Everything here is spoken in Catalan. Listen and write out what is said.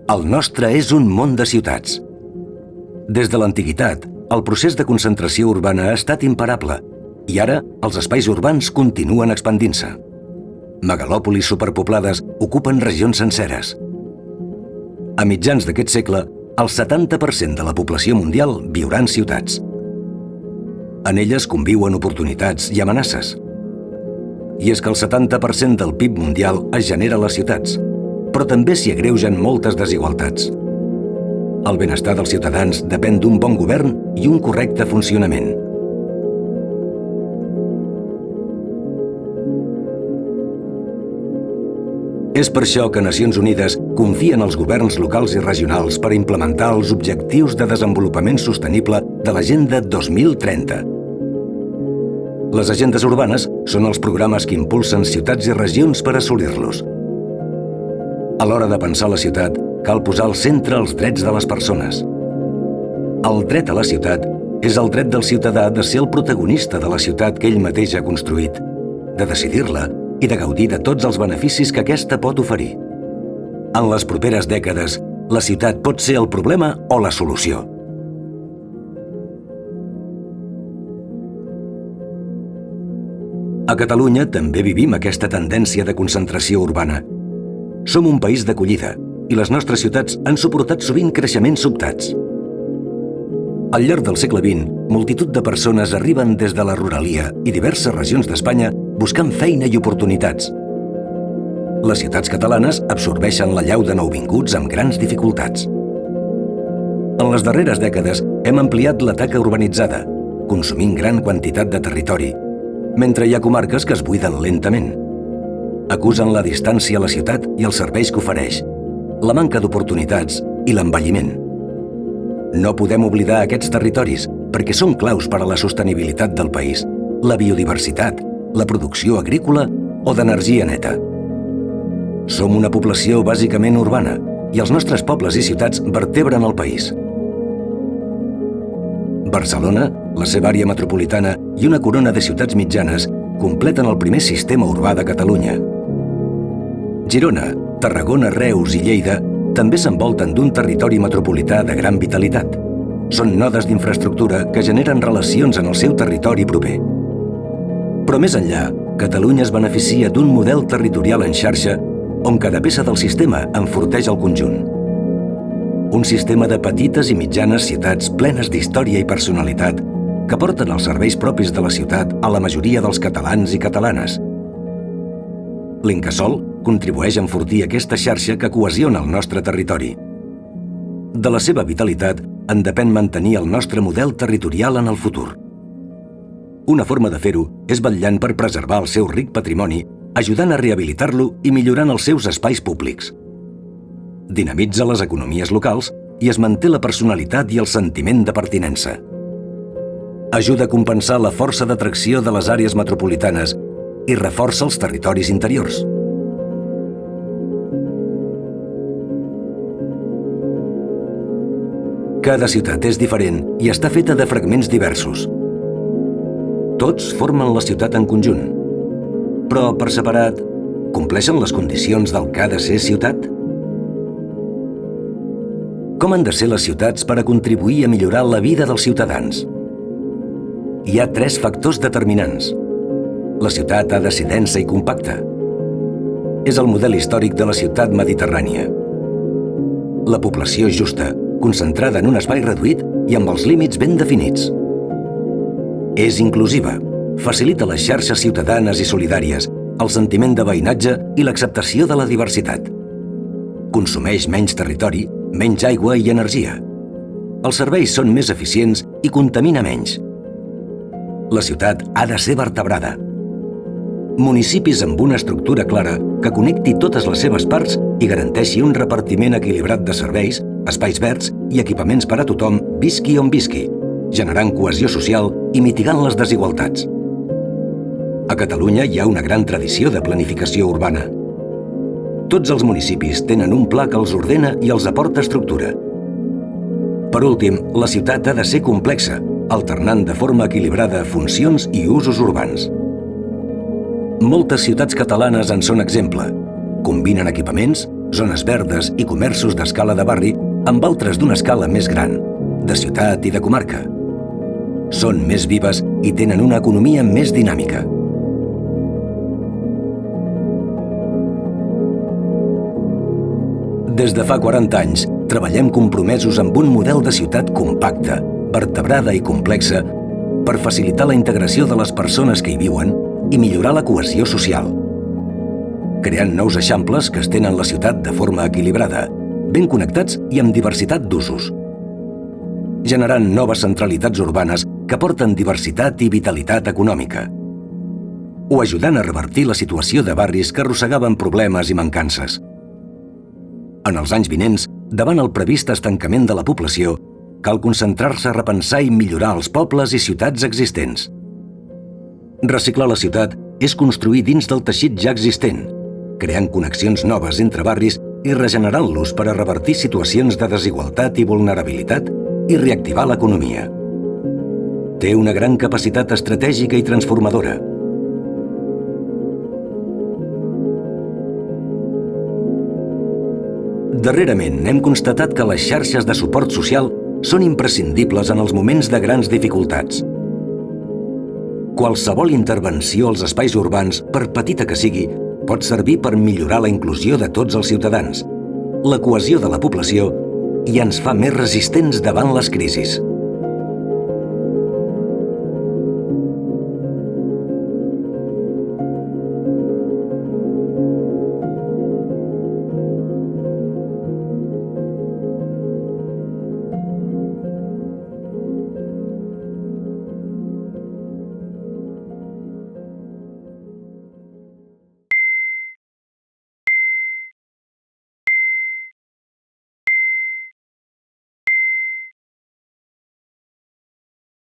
El nostre és un món de ciutats. Des de l'antiguitat, el procés de concentració urbana ha estat imparable i ara els espais urbans continuen expandint-se. Megalòpolis superpoblades ocupen regions senceres. A mitjans d'aquest segle, el 70% de la població mundial viurà en ciutats. En elles conviuen oportunitats i amenaces. I és que el 70% del PIB mundial es genera a les ciutats, però també s'hi agreugen moltes desigualtats. El benestar dels ciutadans depèn d'un bon govern i un correcte funcionament. És per això que Nacions Unides confia en els governs locals i regionals per implementar els Objectius de Desenvolupament Sostenible de l'Agenda 2030. Les agendes urbanes són els programes que impulsen ciutats i regions per assolir-los. A l'hora de pensar la ciutat, cal posar al centre els drets de les persones. El dret a la ciutat és el dret del ciutadà de ser el protagonista de la ciutat que ell mateix ha construït, de decidir-la i de gaudir de tots els beneficis que aquesta pot oferir. En les properes dècades, la ciutat pot ser el problema o la solució. A Catalunya també vivim aquesta tendència de concentració urbana. Som un país d'acollida i les nostres ciutats han suportat sovint creixements sobtats. Al llarg del segle XX, multitud de persones arriben des de la ruralia i diverses regions d'Espanya buscant feina i oportunitats. Les ciutats catalanes absorbeixen la llau de nouvinguts amb grans dificultats. En les darreres dècades hem ampliat la taca urbanitzada, consumint gran quantitat de territori, mentre hi ha comarques que es buiden lentament. Acusen la distància a la ciutat i els serveis que ofereix, la manca d'oportunitats i l'envelliment. No podem oblidar aquests territoris perquè són claus per a la sostenibilitat del país, la biodiversitat, la producció agrícola o d'energia neta. Som una població bàsicament urbana i els nostres pobles i ciutats vertebren el país. Barcelona, la seva àrea metropolitana i una corona de ciutats mitjanes completen el primer sistema urbà de Catalunya. Girona, Tarragona, Reus i Lleida també s'envolten d'un territori metropolità de gran vitalitat. Són nodes d'infraestructura que generen relacions en el seu territori proper. Però més enllà, Catalunya es beneficia d'un model territorial en xarxa on cada peça del sistema enforteix el conjunt. Un sistema de petites i mitjanes ciutats plenes d'història i personalitat que porten els serveis propis de la ciutat a la majoria dels catalans i catalanes. L'Incasòl contribueix a enfortir aquesta xarxa que cohesiona el nostre territori. De la seva vitalitat en depèn mantenir el nostre model territorial en el futur. Una forma de fer-ho és vetllant per preservar el seu ric patrimoni, ajudant a rehabilitar-lo i millorant els seus espais públics. Dinamitza les economies locals i es manté la personalitat i el sentiment de pertinença. Ajuda a compensar la força d'atracció de les àrees metropolitanes i reforça els territoris interiors. Cada ciutat és diferent i està feta de fragments diversos. Tots formen la ciutat en conjunt, però per separat, compleixen les condicions del que ha de ser ciutat? Com han de ser les ciutats per a contribuir a millorar la vida dels ciutadans? Hi ha 3 factors determinants. La ciutat ha de ser densa i compacta. És el model històric de la ciutat mediterrània. La població justa, concentrada en un espai reduït i amb els límits ben definits. És inclusiva, facilita les xarxes ciutadanes i solidàries, el sentiment de veïnatge i l'acceptació de la diversitat. Consumeix menys territori, menys aigua i energia. Els serveis són més eficients i contamina menys. La ciutat ha de ser vertebrada. Municipis amb una estructura clara que connecti totes les seves parts i garanteixi un repartiment equilibrat de serveis, espais verds i equipaments per a tothom, visqui on visqui, generant cohesió social i mitigant les desigualtats. A Catalunya hi ha una gran tradició de planificació urbana. Tots els municipis tenen un pla que els ordena i els aporta estructura. Per últim, la ciutat ha de ser complexa, alternant de forma equilibrada funcions i usos urbans. Moltes ciutats catalanes en són exemple. Combinen equipaments, zones verdes i comerços d'escala de barri amb altres d'una escala més gran, de ciutat i de comarca. Són més vives i tenen una economia més dinàmica. Des de fa 40 anys, treballem compromesos amb un model de ciutat compacta, vertebrada i complexa per facilitar la integració de les persones que hi viuen i millorar la cohesió social, creant nous eixamples que estenen la ciutat de forma equilibrada, ben connectats i amb diversitat d'usos, generant noves centralitats urbanes que porten diversitat i vitalitat econòmica, o ajudant a revertir la situació de barris que arrossegaven problemes i mancances. En els anys vinents, davant el previst estancament de la població, cal concentrar-se a repensar i millorar els pobles i ciutats existents. Reciclar la ciutat és construir dins del teixit ja existent, creant connexions noves entre barris i regenerant-los per a revertir situacions de desigualtat i vulnerabilitat i reactivar l'economia. Té una gran capacitat estratègica i transformadora. Darrerament hem constatat que les xarxes de suport social són imprescindibles en els moments de grans dificultats. Qualsevol intervenció als espais urbans, per petita que sigui, pot servir per millorar la inclusió de tots els ciutadans, la cohesió de la població i ens fa més resistents davant les crisis.